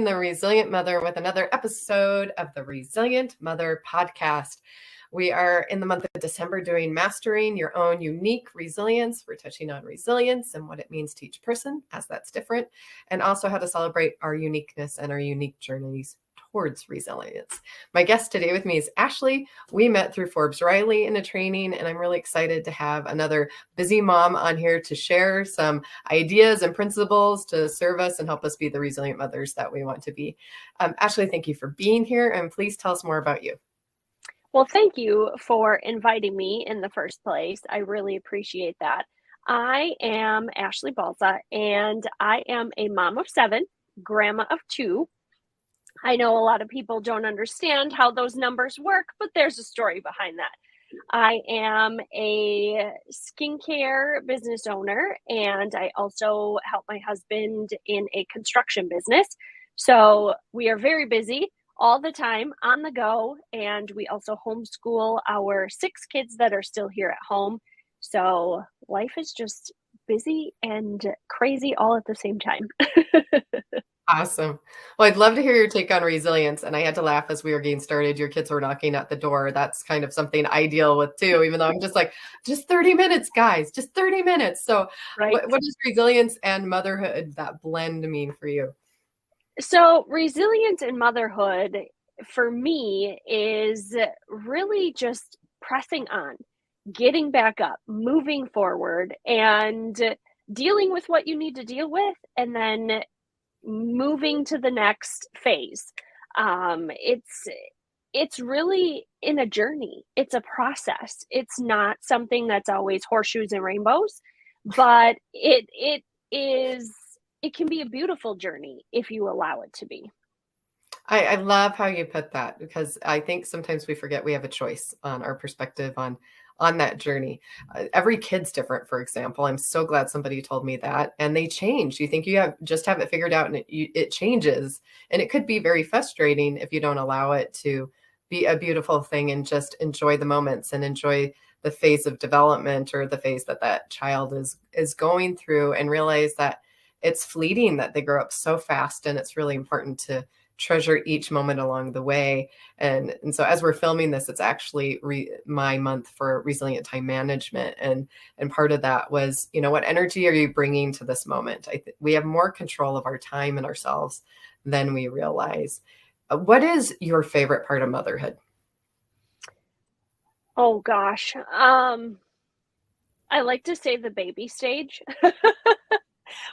Becoming the Resilient Mother with another episode of the Resilient Mother podcast. We are in the month of December doing Mastering Your Own Unique Resilience. We're touching on resilience and what it means to each person, as that's different, and also how to celebrate our uniqueness and our unique journeys towards resilience. My guest today with me is Ashley. We met through Forbes Riley in a training, and I'm really excited to have another busy mom on here to share some ideas and principles to serve us and help us be the resilient mothers that we want to be. Ashley, thank you for being here, and please tell us more about you. Well, thank you for inviting me in the first place. I really appreciate that. I am Ashley Balza, and I am a mom of 7, grandma of 2. I know a lot of people don't understand how those numbers work, but there's a story behind that. I am a skincare business owner, and I also help my husband in a construction business. So we are very busy all the time, on the go, and we also homeschool our 6 kids that are still here at home. So life is just busy and crazy all at the same time. Awesome. Well, I'd love to hear your take on resilience. And I had to laugh as we were getting started. Your kids were knocking at the door. That's kind of something I deal with too, even though I'm just like, just 30 minutes, guys, just 30 minutes. So Right. what does resilience and motherhood, that blend, mean for you? So resilience in motherhood for me is really just pressing on, getting back up, moving forward, and dealing with what you need to deal with, and then moving to the next phase. It's really in a journey. It's a process. It's not something that's always horseshoes and rainbows, but it can be a beautiful journey if you allow it to be. I love how you put that, because I think sometimes we forget we have a choice on our perspective on that journey. Every kid's different, for example. I'm so glad somebody told me that. And they change. You think you have it figured out, and it changes. And it could be very frustrating if you don't allow it to be a beautiful thing and just enjoy the moments and enjoy the phase of development or the phase that child is going through, and realize that it's fleeting, that they grow up so fast, and it's really important to treasure each moment along the way. And so as we're filming this, it's actually my month for resilient time management. And part of that was, what energy are you bringing to this moment? We have more control of our time and ourselves than we realize. What is your favorite part of motherhood? Oh gosh. I like to say the baby stage.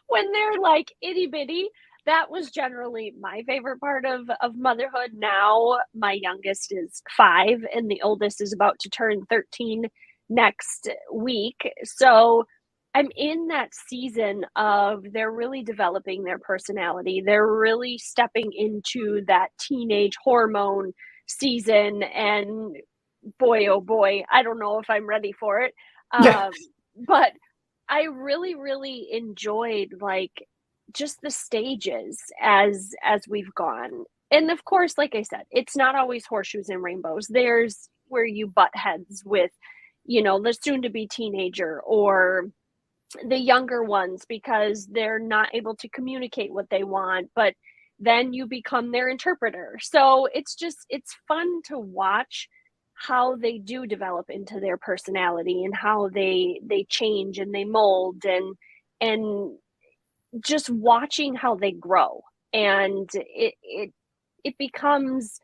When they're like itty bitty, that was generally my favorite part of motherhood. Now my youngest is 5 and the oldest is about to turn 13 next week. So I'm in that season of they're really developing their personality. They're really stepping into that teenage hormone season. And boy, oh boy, I don't know if I'm ready for it. But I really, really enjoyed just the stages as we've gone. And of course, like I said, it's not always horseshoes and rainbows. There's where you butt heads with, the soon to be teenager or the younger ones, because they're not able to communicate what they want, but then you become their interpreter. So it's fun to watch how they do develop into their personality and how they change and they mold, and just watching how they grow. And it becomes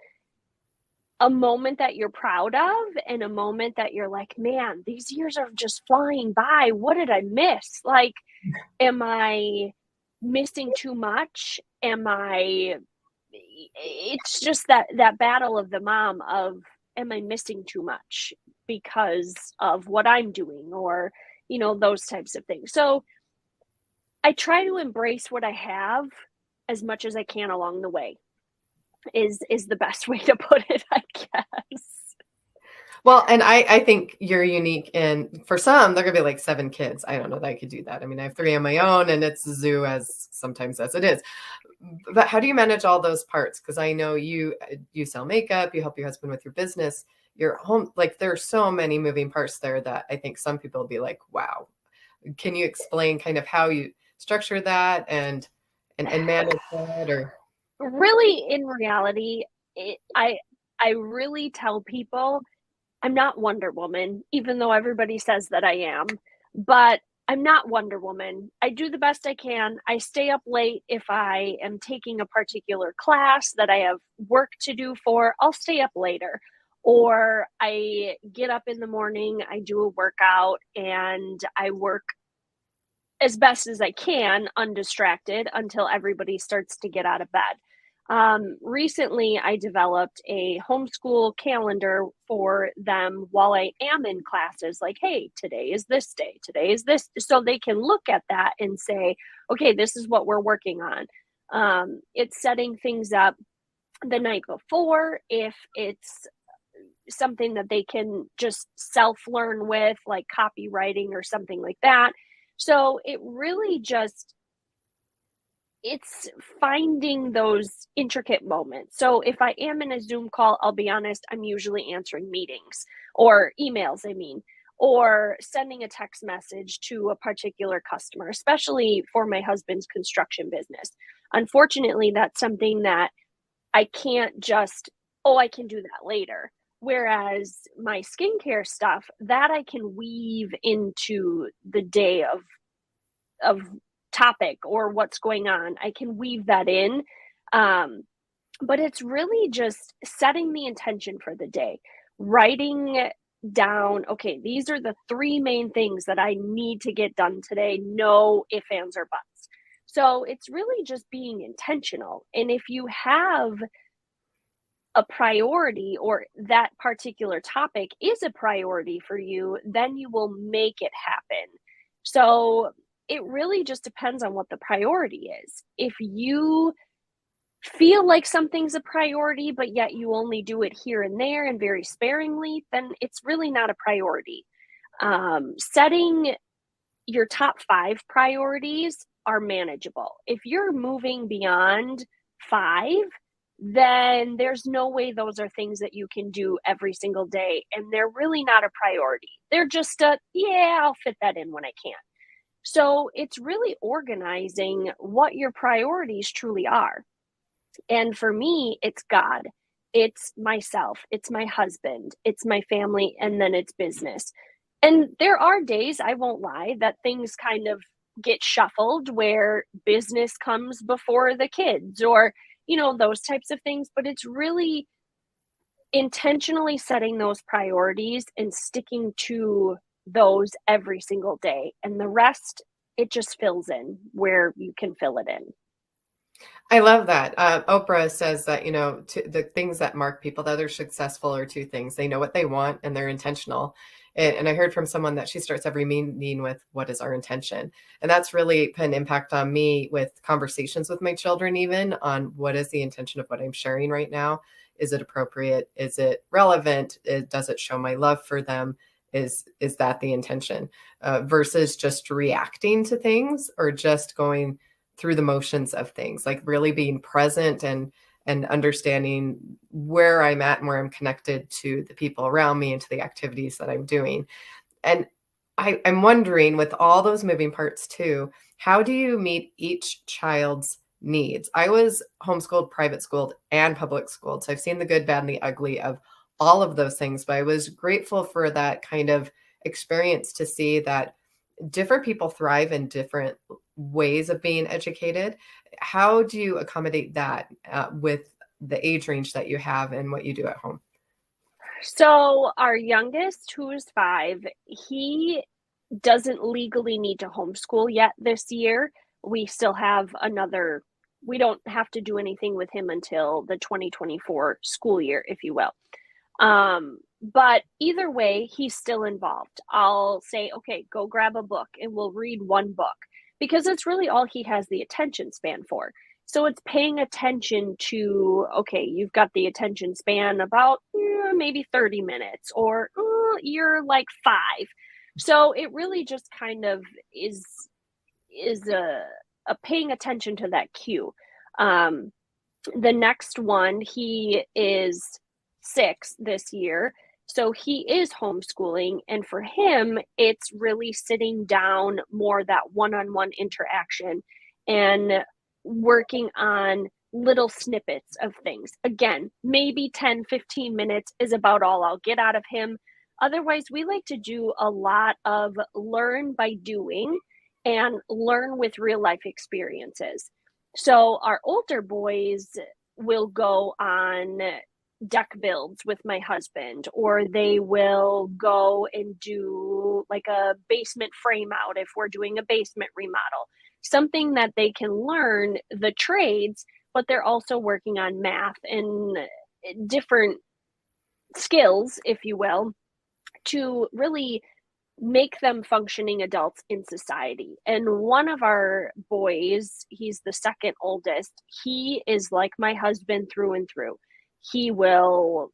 a moment that you're proud of, and a moment that you're like, man, these years are just flying by. What did I miss? Like, am I missing too much? It's just that battle of the mom of, am I missing too much because of what I'm doing, or, those types of things. So I try to embrace what I have as much as I can along the way is the best way to put it, I guess. Well, and I think you're unique, and for some, they're gonna be like 7 kids. I don't know that I could do that. I mean, I have 3 on my own, and it's a zoo sometimes as it is. But how do you manage all those parts? Because I know you sell makeup, you help your husband with your business, your home. Like, there are so many moving parts there that I think some people will be like, wow. Can you explain kind of how you structure that and manage that? Or Really, in reality, I really tell people I'm not Wonder Woman, even though everybody says that I am, but I'm not Wonder Woman. I do the best I can. I stay up late if I am taking a particular class that I have work to do for, I'll stay up later. Or I get up in the morning, I do a workout, and I work as best as I can, undistracted, until everybody starts to get out of bed. Recently, I developed a homeschool calendar for them while I am in classes, like, hey, today is this day, today is this. So they can look at that and say, okay, this is what we're working on. It's setting things up the night before if it's something that they can just self learn with, like copywriting or something like that. So it really just it's finding those intricate moments. So if I am in a Zoom call, I'll be honest, I'm usually answering meetings or emails, I mean, or sending a text message to a particular customer, especially for my husband's construction business. Unfortunately, that's something that I can't just, oh, I can do that later. Whereas my skincare stuff, that I can weave into the day of topic or what's going on. I can weave that in. Um, but it's really just setting the intention for the day, writing down, okay, these are the three main things that I need to get done today. No ifs, ands, or buts. So it's really just being intentional. And if you have a priority or that particular topic is a priority for you, then you will make it happen. So it really just depends on what the priority is. If you feel like something's a priority, but yet you only do it here and there and very sparingly, then it's really not a priority. Setting your top 5 priorities are manageable. If you're moving beyond 5, then there's no way those are things that you can do every single day. And they're really not a priority. They're just yeah, I'll fit that in when I can. So it's really organizing what your priorities truly are. And for me, it's God, it's myself, it's my husband, it's my family, and then it's business. And there are days, I won't lie, that things kind of get shuffled where business comes before the kids or, those types of things. But it's really intentionally setting those priorities and sticking to those every single day. And the rest, it just fills in where you can fill it in. I love that. Oprah says that, the things that mark people that are successful are two things. They know what they want and they're intentional. And I heard from someone that she starts every meeting with, what is our intention? And that's really put an impact on me with conversations with my children, even on what is the intention of what I'm sharing right now? Is it appropriate? Is it relevant? Does it show my love for them? Is that the intention? Versus just reacting to things or just going through the motions of things, like really being present and understanding where I'm at and where I'm connected to the people around me and to the activities that I'm doing. And I'm wondering, with all those moving parts too, how do you meet each child's needs? I was homeschooled, private schooled, and public schooled. So I've seen the good, bad, and the ugly of all of those things, but I was grateful for that kind of experience to see that different people thrive in different ways of being educated. How do you accommodate that with the age range that you have and what you do at home? So our youngest, who is 5, he doesn't legally need to homeschool yet this year. We still have we don't have to do anything with him until the 2024 school year, if you will. But either way, he's still involved. I'll say, okay, go grab a book and we'll read one book because it's really all he has the attention span for. So it's paying attention to, okay, you've got the attention span about maybe 30 minutes or you're like 5. So it really just kind of is a paying attention to that cue. The next one, he is 6 this year. So he is homeschooling. And for him, it's really sitting down more that one on one interaction and working on little snippets of things. Again, maybe 10, 15 minutes is about all I'll get out of him. Otherwise, we like to do a lot of learn by doing and learn with real life experiences. So our older boys will go on deck builds with my husband, or they will go and do like a basement frame out if we're doing a basement remodel, something that they can learn the trades, but they're also working on math and different skills, if you will, to really make them functioning adults in society. And one of our boys, he's the second oldest, he is like my husband through and through. He will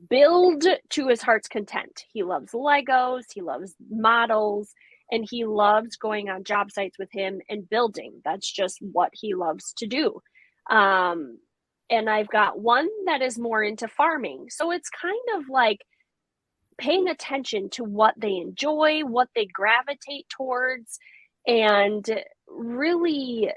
build to his heart's content. He loves Legos, he loves models, and he loves going on job sites with him and building. That's just what he loves to do. And I've got one that is more into farming. So it's kind of like paying attention to what they enjoy, what they gravitate towards, and really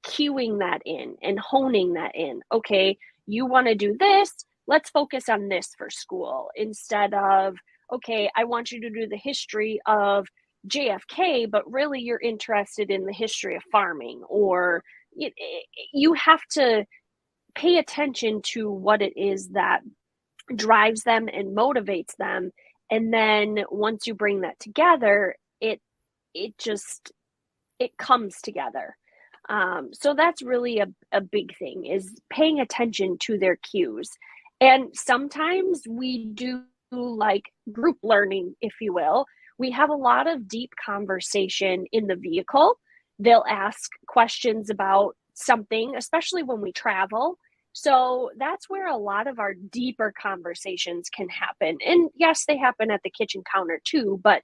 cueing that in and honing that in. Okay, you want to do this, let's focus on this for school, instead of, okay, I want you to do the history of JFK, but really you're interested in the history of farming. Or you have to pay attention to what it is that drives them and motivates them. And then once you bring that together, it comes together. So that's really a big thing, is paying attention to their cues. And sometimes we do like group learning, if you will. We have a lot of deep conversation in the vehicle. They'll ask questions about something, especially when we travel. So that's where a lot of our deeper conversations can happen. And yes, they happen at the kitchen counter too, but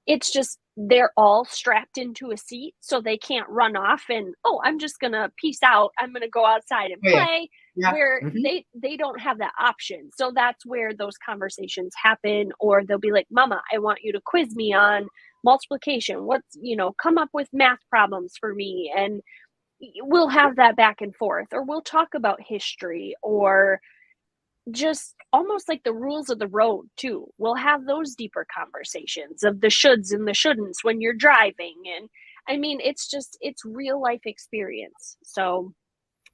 it's just they're all strapped into a seat, so they can't run off and, oh, I'm just going to peace out. I'm going to go outside and Oh, yeah. play, Yeah. where Mhm. they don't have that option. So that's where those conversations happen. Or they'll be like, Mama, I want you to quiz me on multiplication. Come up with math problems for me. And we'll have that back and forth, or we'll talk about history, or just almost like the rules of the road too. We'll have those deeper conversations of the shoulds and the shouldn'ts when you're driving. And I mean, it's real life experience. So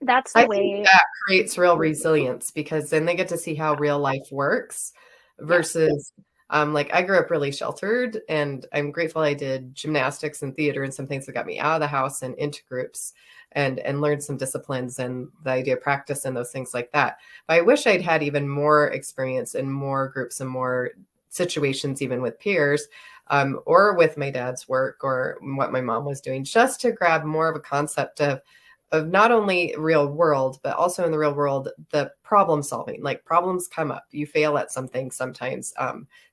that's the I think way. that creates real resilience because then they get to see how real life works Yes. versus like I grew up really sheltered and I'm grateful I did gymnastics and theater and some things that got me out of the house and into groups and learned some disciplines and the idea of practice and those things like that. But I wish I'd had even more experience in more groups and more situations, even with peers, or with my dad's work or what my mom was doing, just to grab more of a concept of not only real world, but also in the real world, the problem solving. Like problems come up. You fail at something sometimes.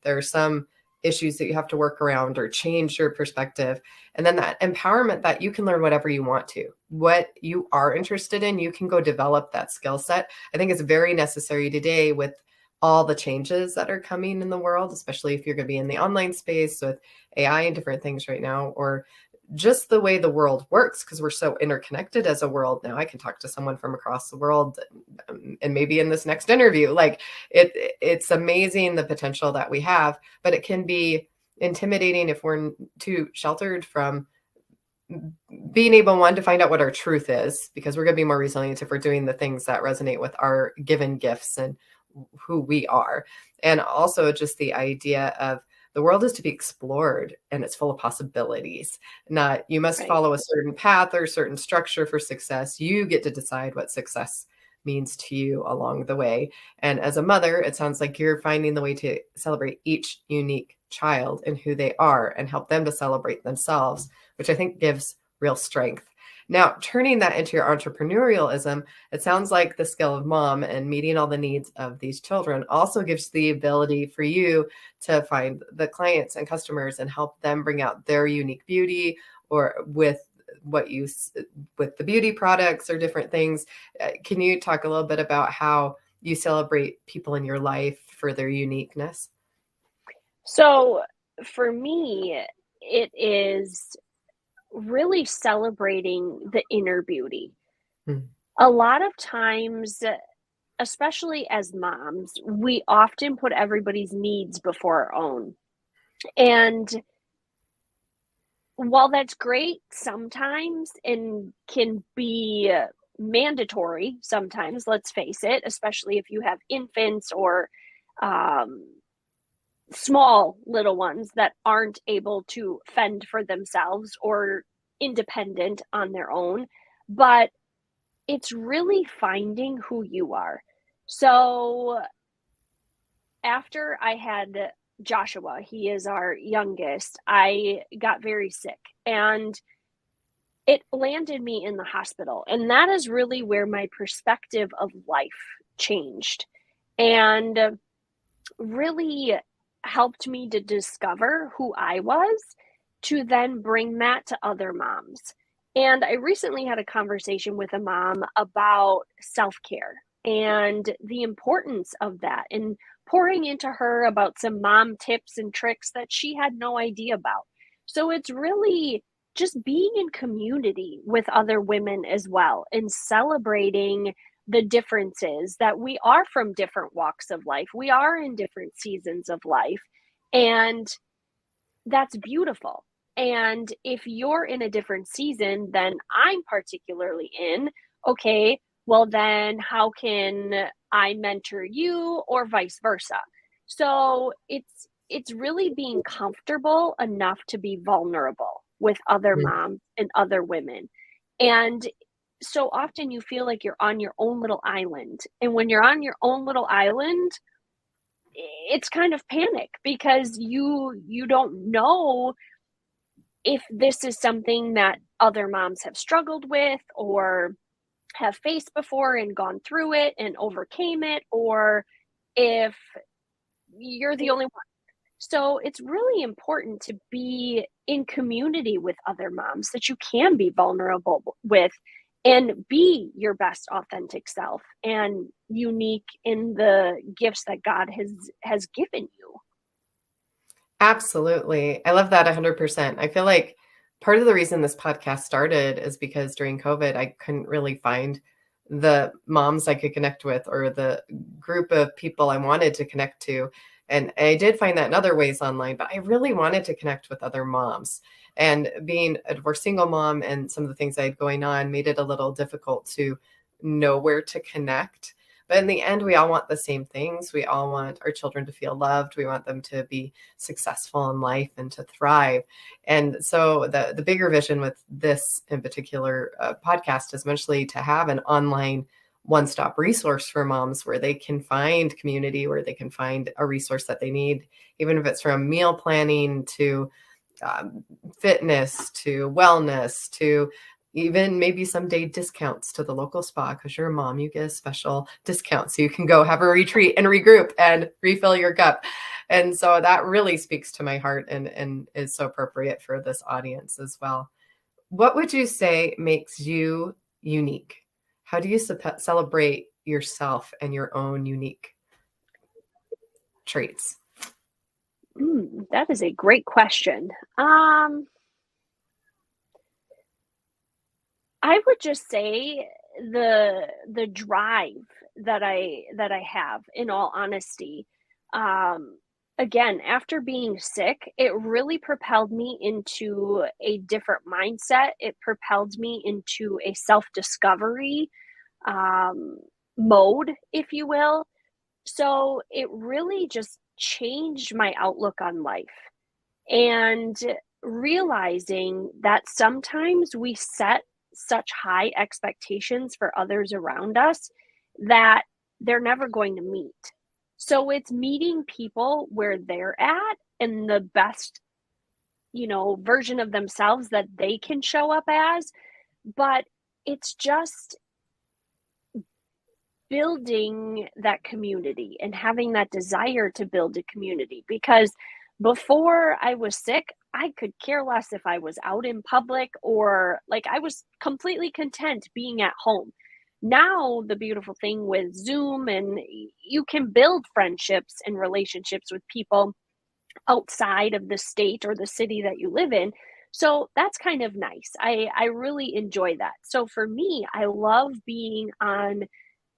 There are some issues that you have to work around or change your perspective. And then that empowerment that you can learn whatever you want to. What you are interested in, you can go develop that skill set. I think it's very necessary today with all the changes that are coming in the world, especially if you're going to be in the online space with AI and different things right now, or just the way the world works, because we're so interconnected as a world now. I can talk to someone from across the world, and maybe in this next interview, like it's amazing the potential that we have, but it can be intimidating if we're too sheltered from being able, one, to find out what our truth is, because we're going to be more resilient if we're doing the things that resonate with our given gifts and who we are. And also just the idea of the world is to be explored and it's full of possibilities. Not you must Right. follow a certain path or certain structure for success. You get to decide what success means to you along the way. And as a mother, it sounds like you're finding the way to celebrate each unique child and who they are and help them to celebrate themselves, which I think gives real strength. Now, turning that into your entrepreneurialism, it sounds like the skill of mom and meeting all the needs of these children also gives the ability for you to find the clients and customers and help them bring out their unique beauty, or with with the beauty products or different things. Can you talk a little bit about how you celebrate people in your life for their uniqueness? So for me, it is really celebrating the inner beauty. Mm. A lot of times, especially as moms, we often put everybody's needs before our own. And while that's great sometimes and can be mandatory sometimes, let's face it, especially if you have infants or um, small little ones that aren't able to fend for themselves or independent on their own. But it's really finding who you are. So after I had Joshua, he is our youngest, I got very sick and it landed me in the hospital. And that is really where my perspective of life changed and really helped me to discover who I was to then bring that to other moms. And I recently had a conversation with a mom about self care and the importance of that and pouring into her about some mom tips and tricks that she had no idea about. So it's really just being in community with other women as well and celebrating the differences that we are from different walks of life. We are in different seasons of life. And that's beautiful. And if you're in a different season than I'm particularly in, okay, well, then how can I mentor you or vice versa? So it's really being comfortable enough to be vulnerable with other Mm. moms and other women. And so often you feel like you're on your own little island. And when you're on your own little island, it's kind of panic because you don't know if this is something that other moms have struggled with or have faced before and gone through it and overcame it, or if you're the only one. So it's really important to be in community with other moms that you can be vulnerable with and be your best authentic self and unique in the gifts that God has given you. Absolutely. I love that 100%. I feel like part of the reason this podcast started is because during COVID, I couldn't really find the moms I could connect with or the group of people I wanted to connect to. And I did find that in other ways online, but I really wanted to connect with other moms. And being a divorced single mom and some of the things I had going on made it a little difficult to know where to connect. But in the end, we all want the same things. We all want our children to feel loved. We want them to be successful in life and to thrive. And so the bigger vision with this in particular podcast is eventually to have an online one-stop resource for moms where they can find community, where they can find a resource that they need, even if it's from meal planning to fitness to wellness to even maybe someday discounts to the local spa because you're a mom, you get a special discount. So you can go have a retreat and regroup and refill your cup. And so that really speaks to my heart and is so appropriate for this audience as well. What would you say makes you unique? How do you celebrate yourself and your own unique traits? That is a great question. I would just say the drive that I have, in all honesty. Um, Again, after being sick, it really propelled me into a different mindset. It propelled me into a self-discovery um, mode, if you will. So it really just changed my outlook on life and realizing that sometimes we set such high expectations for others around us that they're never going to meet. So it's meeting people where they're at and the best, version of themselves that they can show up as. But it's just building that community and having that desire to build a community because before I was sick, I could care less if I was out in public or like I was completely content being at home. Now, the beautiful thing with Zoom and you can build friendships and relationships with people outside of the state or the city that you live in. So that's kind of nice. I really enjoy that. So for me, I love being on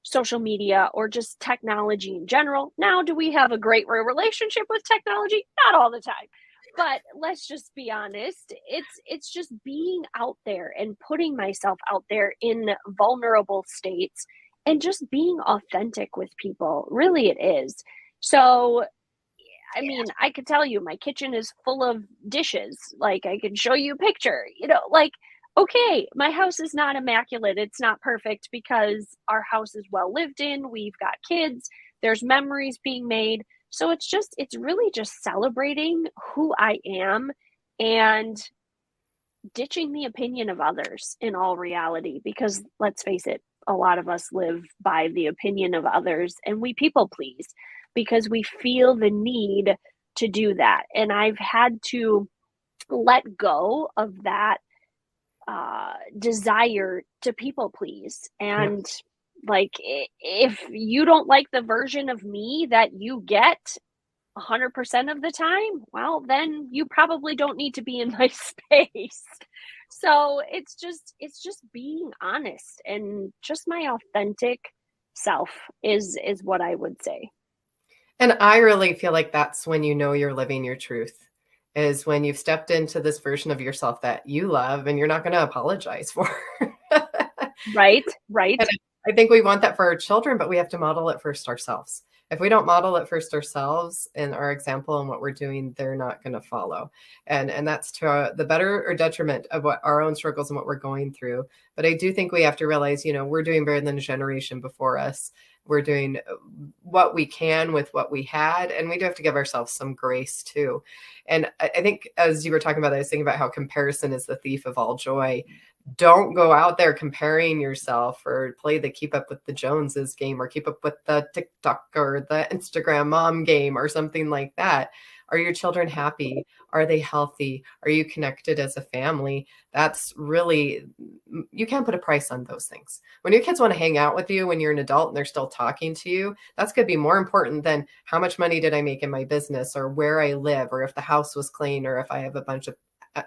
social media or just technology in general. Now, do we have a great relationship with technology? Not all the time. But let's just be honest, it's just being out there and putting myself out there in vulnerable states and just being authentic with people. Really it is. So I mean, I could tell you my kitchen is full of dishes. Like, I could show you a picture, like, okay, my house is not immaculate. It's not perfect because our house is well lived in. We've got kids, there's memories being made. So it's really just celebrating who I am and ditching the opinion of others in all reality. Because let's face it, a lot of us live by the opinion of others and we people please because we feel the need to do that. And I've had to let go of that desire to people please. Yeah. And like, if you don't like the version of me that you get 100% of the time, well, then you probably don't need to be in my space. So it's just being honest and just my authentic self is what I would say. And I really feel like that's when you know you're living your truth, is when you've stepped into this version of yourself that you love and you're not going to apologize for. Right, right. And I think we want that for our children, but we have to model it first ourselves. If we don't model it first ourselves in our example and what we're doing, they're not going to follow. And that's to the better or detriment of what our own struggles and what we're going through. But I do think we have to realize, we're doing better than a generation before us. We're doing what we can with what we had, and we do have to give ourselves some grace too. And I think as you were talking about, I was thinking about how comparison is the thief of all joy. Don't go out there comparing yourself or play the keep up with the Joneses game or keep up with the TikTok or the Instagram mom game or something like that. Are your children happy? Are they healthy? Are you connected as a family? That's really, you can't put a price on those things. When your kids want to hang out with you when you're an adult and they're still talking to you, that's going to be more important than how much money did I make in my business or where I live or if the house was clean or if I have a bunch of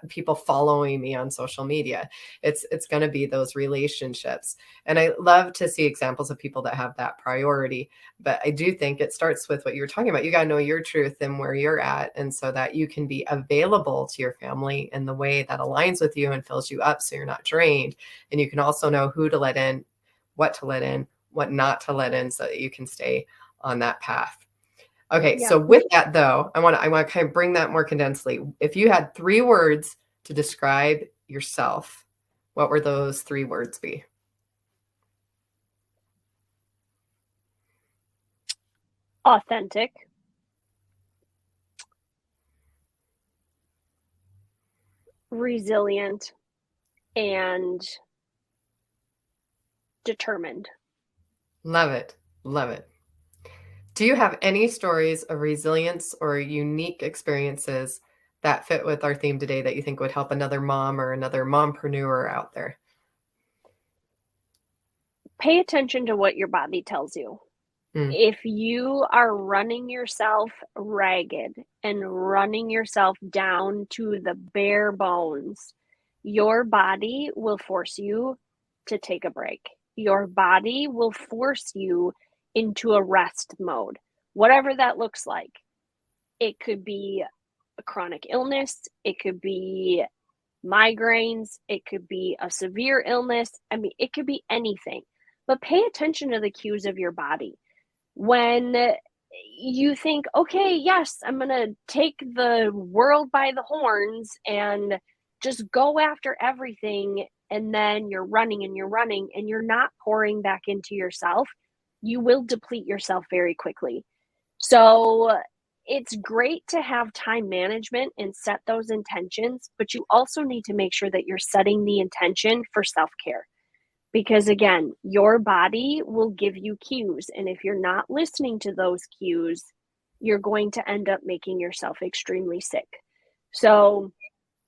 people following me on social media. It's going to be those relationships. And I love to see examples of people that have that priority. But I do think it starts with what you're talking about. You got to know your truth and where you're at. And so that you can be available to your family in the way that aligns with you and fills you up so you're not drained. And you can also know who to let in, what to let in, what not to let in so that you can stay on that path. Okay, Yeah. so with that though, I want to kind of bring that more condensedly. If you had 3 words to describe yourself, what would those 3 words be? Authentic, resilient, and determined. Love it. Love it. Do you have any stories of resilience or unique experiences that fit with our theme today that you think would help another mom or another mompreneur out there? Pay attention to what your body tells you. Mm, If you are running yourself ragged and running yourself down to the bare bones, your body will force you to take a break. Your body will force you into a rest mode, whatever that looks like. It could be a chronic illness, it could be migraines, it could be a severe illness. I mean, it could be anything. But pay attention to the cues of your body when you think, okay, yes, I'm going to take the world by the horns and just go after everything. And then you're running and you're running and you're not pouring back into yourself, you will deplete yourself very quickly. So it's great to have time management and set those intentions, but you also need to make sure that you're setting the intention for self care. Because again, your body will give you cues. And if you're not listening to those cues, you're going to end up making yourself extremely sick. So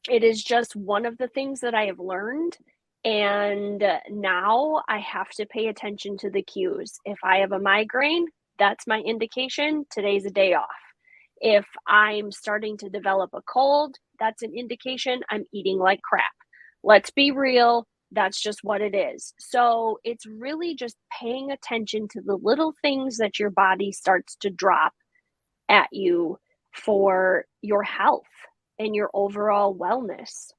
it is just one of the things that I have learned. And now I have to pay attention to the cues. If I have a migraine, that's my indication. Today's a day off. If I'm starting to develop a cold, that's an indication I'm eating like crap. Let's be real. That's just what it is. So it's really just paying attention to the little things that your body starts to drop at you for your health and your overall wellness.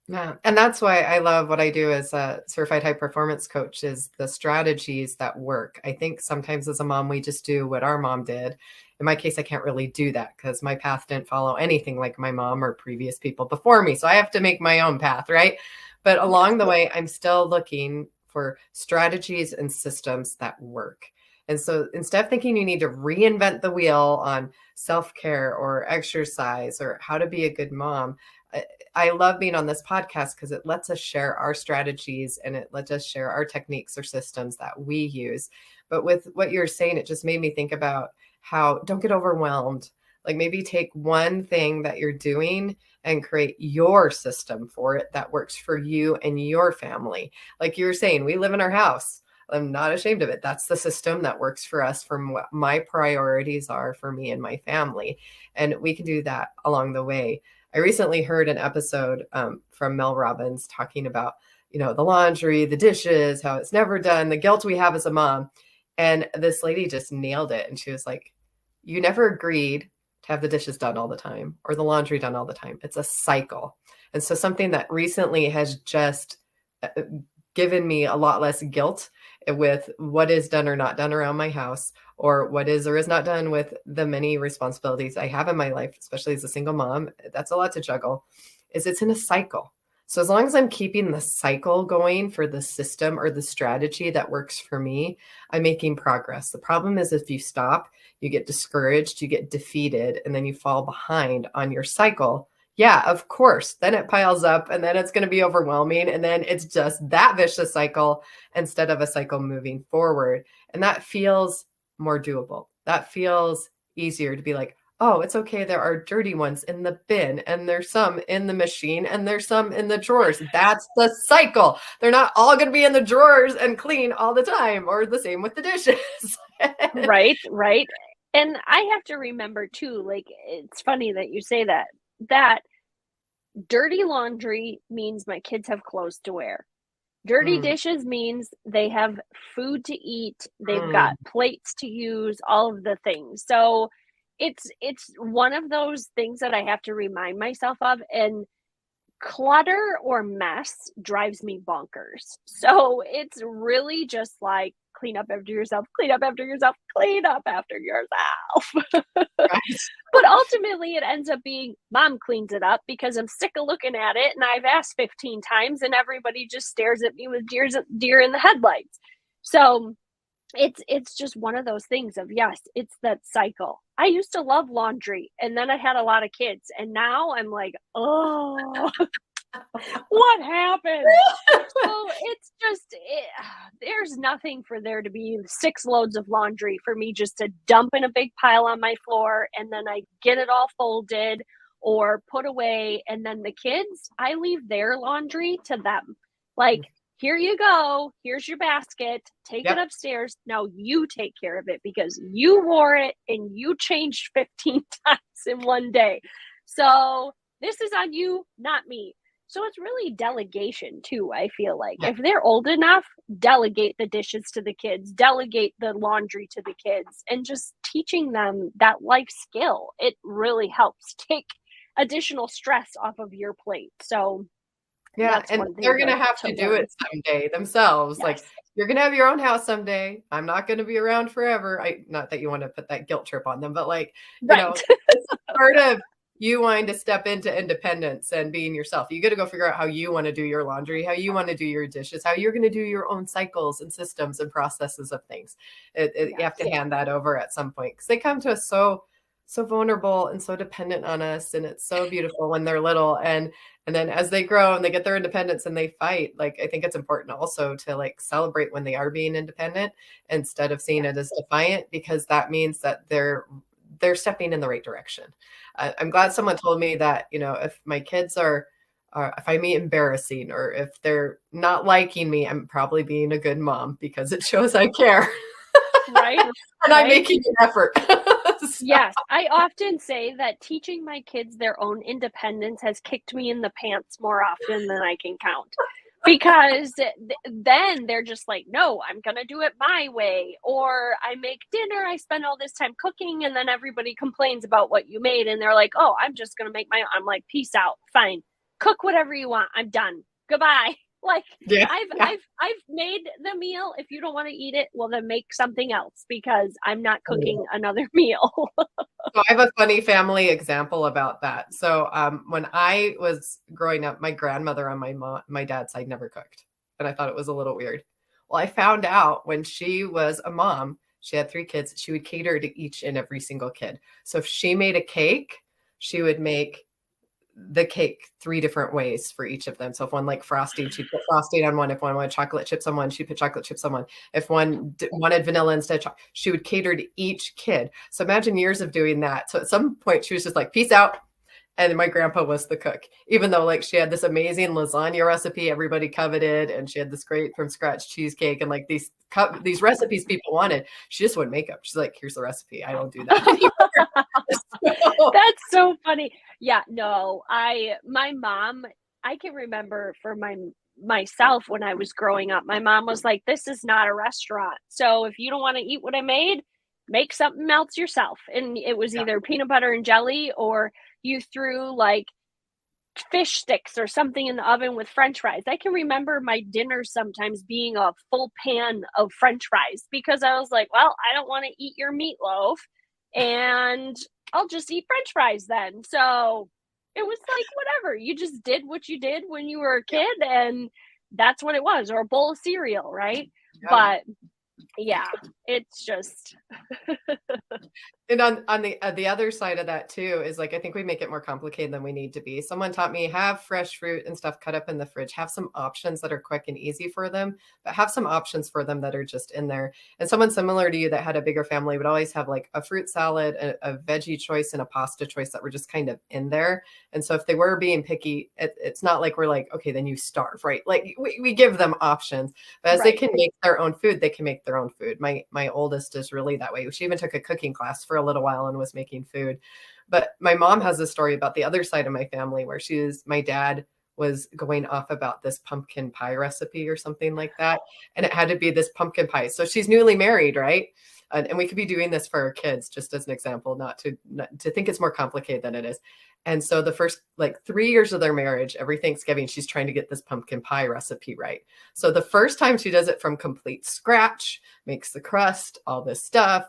Yeah, and that's why I love what I do as a certified high performance coach is the strategies that work. I think sometimes as a mom, we just do what our mom did. In my case, I can't really do that because my path didn't follow anything like my mom or previous people before me. So I have to make my own path, right? But along the way, I'm still looking for strategies and systems that work. And so instead of thinking you need to reinvent the wheel on self-care or exercise or how to be a good mom, I love being on this podcast because it lets us share our strategies and it lets us share our techniques or systems that we use. But with what you're saying, it just made me think about how don't get overwhelmed. Like maybe take one thing that you're doing and create your system for it that works for you and your family. Like you were saying, we live in our house. I'm not ashamed of it. That's the system that works for us from what my priorities are for me and my family. And we can do that along the way. I recently heard an episode from Mel Robbins talking about, the laundry, the dishes, how it's never done, the guilt we have as a mom. And this lady just nailed it. And she was like, you never agreed to have the dishes done all the time or the laundry done all the time. It's a cycle. And so something that recently has just given me a lot less guilt with what is done or not done around my house or what is or is not done with the many responsibilities I have in my life, especially as a single mom. That's a lot to juggle, is it's in a cycle. So as long as I'm keeping the cycle going for the system or the strategy that works for me, I'm making progress. The problem is if you stop, you get discouraged, you get defeated, and then you fall behind on your cycle. Yeah, of course. Then it piles up and then it's going to be overwhelming. And then it's just that vicious cycle instead of a cycle moving forward. And that feels more doable. That feels easier to be like, oh, it's okay. There are dirty ones in the bin and there's some in the machine and there's some in the drawers. That's the cycle. They're not all going to be in the drawers and clean all the time, or the same with the dishes. Right, right. And I have to remember too, like, it's funny that you say that dirty laundry means my kids have clothes to wear. Dirty Mm, dishes means they have food to eat, they've got mm. plates to use, all of the things. So it's one of those things that I have to remind myself of, and clutter or mess drives me bonkers. So it's really just like clean up after yourself, clean up after yourself, clean up after yourself. Right. But ultimately, it ends up being mom cleans it up because I'm sick of looking at it and I've asked 15 times and everybody just stares at me with deer in the headlights. So it's just one of those things of, yes, it's that cycle. I used to love laundry and then I had a lot of kids and now I'm like, oh, what happened? So it's just there's nothing for there to be 6 loads of laundry for me just to dump in a big pile on my floor and then I get it all folded or put away, and then the kids, I leave their laundry to them. Like, here you go, here's your basket, take it Yep. upstairs, now you take care of it because you wore it and you changed 15 times in one day. So this is on you, not me. So it's really delegation too, I feel like. Yeah. If they're old enough, delegate the dishes to the kids, delegate the laundry to the kids, and just teaching them that life skill. It really helps take additional stress off of your plate. So Yeah, that's and one thing they're gonna have to to do learn. it someday themselves. Like, Yes. you're gonna have your own house someday. I'm not gonna be around forever. Not that you wanna put that guilt trip on them, but like, Right. this is part of you wanting to step into independence and being yourself. You gotta go figure out how you wanna do your laundry, how you wanna do your dishes, how you're gonna do your own cycles and systems and processes of things. You have Yes. to hand that over at some point because they come to us so vulnerable and so dependent on us, and it's so beautiful when they're little, and then as they grow and they get their independence and they fight, like I think it's important also to like celebrate when they are being independent instead of seeing Yeah. it as defiant, because that means that they're stepping in the right direction. I'm glad someone told me that, if my kids are if I'm embarrassing or if they're not liking me, I'm probably being a good mom because it shows I care Right. and I'm Right. making an effort. So, Yes, I often say that teaching my kids their own independence has kicked me in the pants more often than I can count. Because then they're just like, no, I'm going to do it my way. Or I make dinner, I spend all this time cooking, and then everybody complains about what you made. And they're like, oh, I'm just going to make my own. I'm like, peace out. Fine. Cook whatever you want. I'm done. Goodbye. Like yeah, yeah. I've made the meal. If you don't want to eat it, well then make something else because I'm not cooking another meal. So I have a funny family example about that. So when I was growing up, my grandmother on my dad's side never cooked, and I thought it was a little weird. Well, I found out when she was a mom, she had 3 kids. She would cater to each and every single kid. So if she made a cake, she would make the cake 3 different ways for each of them. So if one like frosting, she'd put frosting on one. If one wanted chocolate chips on one, she'd put chocolate chips on one. If one wanted vanilla instead of chocolate, she would cater to each kid. So imagine years of doing that. So at some point she was just like, peace out. And my grandpa was the cook, even though like she had this amazing lasagna recipe everybody coveted, and she had this great from scratch cheesecake and like these recipes people wanted. She just wouldn't make them. She's like, here's the recipe. I don't do that anymore. So, That's so funny. Yeah, no, my mom, I can remember for myself when I was growing up, my mom was like, this is not a restaurant. So if you don't want to eat what I made, make something else yourself. And it was yeah. either peanut butter and jelly or you threw like fish sticks or something in the oven with french fries. I can remember my dinner sometimes being a full pan of french fries because I was like, well, I don't want to eat your meatloaf and I'll just eat french fries then. So it was like, whatever. You just did what you did when you were a kid and that's what it was, or a bowl of cereal, right? Yeah. But yeah, it's just And on the other side of that too is like I think we make it more complicated than we need to be. Someone taught me have fresh fruit and stuff cut up in the fridge. Have some options that are quick and easy for them, but have some options for them that are just in there. And someone similar to you that had a bigger family would always have like a fruit salad, a veggie choice, and a pasta choice that were just kind of in there. And so if they were being picky, it's not like we're like, okay, then you starve, right? Like we give them options, but as they right. can make their own food, they can make their own food. My oldest is really that way. She even took a cooking class for a little while and was making food. But my mom has a story about the other side of my family where my dad was going off about this pumpkin pie recipe or something like that. And it had to be this pumpkin pie. So she's newly married, right? And we could be doing this for our kids, just as an example, not to think it's more complicated than it is. And so the first like 3 years of their marriage, every Thanksgiving, she's trying to get this pumpkin pie recipe right. So the first time she does it from complete scratch, makes the crust, all this stuff.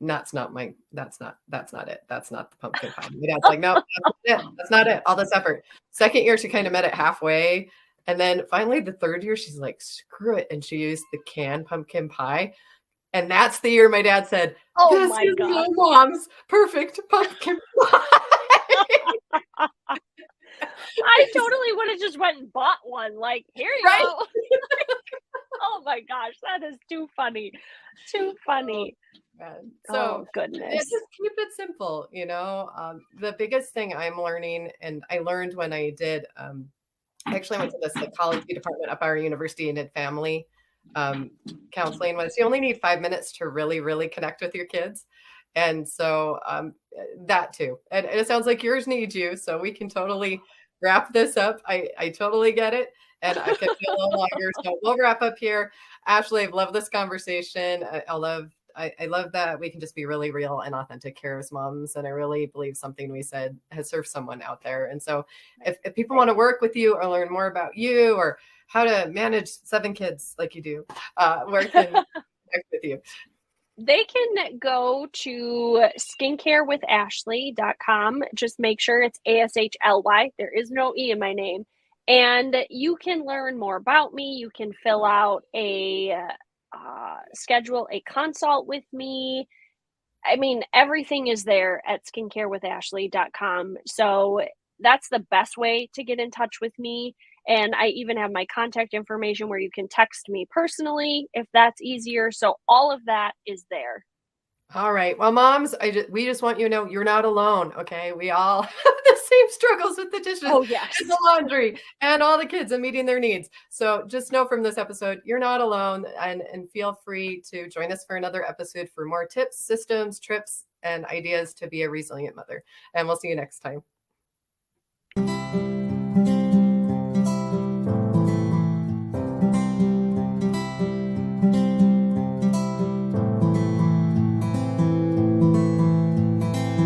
That's not it. That's not the pumpkin pie. My dad's like, no, that's not it. That's not it. All this effort. Second year, she kind of met it halfway. And then finally, the third year, she's like, screw it. And she used the canned pumpkin pie. And that's the year my dad said, Oh this my is God. my mom's perfect pumpkin pie. I totally would have just went and bought one. Like, here you Right? go. Oh my gosh, that is too funny. Too funny. Man. Oh So yeah, goodness. just keep it simple, you know. The biggest thing I'm learning, and I learned when I did, I actually went to the psychology department up at our university and did family counseling, was you only need 5 minutes to really, really connect with your kids. And so that too. And it sounds like yours needs you. So we can totally wrap this up. I totally get it. And I could be a little longer. So we'll wrap up here. Ashley, I've loved this conversation. I love that we can just be really real and authentic here as moms. And I really believe something we said has served someone out there. And so if people want to work with you or learn more about you or how to manage 7 kids like you do, where can connect with you? They can go to skincarewithashley.com. Just make sure it's ASHLY. There is no E in my name. And you can learn more about me. You can fill out schedule a consult with me. I mean, everything is there at skincarewithashley.com. So that's the best way to get in touch with me. And I even have my contact information where you can text me personally if that's easier. So all of that is there. All right. Well, moms, we just want you to know you're not alone. Okay. We all have the same struggles with the dishes Oh, and the yes. laundry and all the kids and meeting their needs. So just know from this episode, you're not alone, and feel free to join us for another episode for more tips, systems, trips, and ideas to be a resilient mother. And we'll see you next time.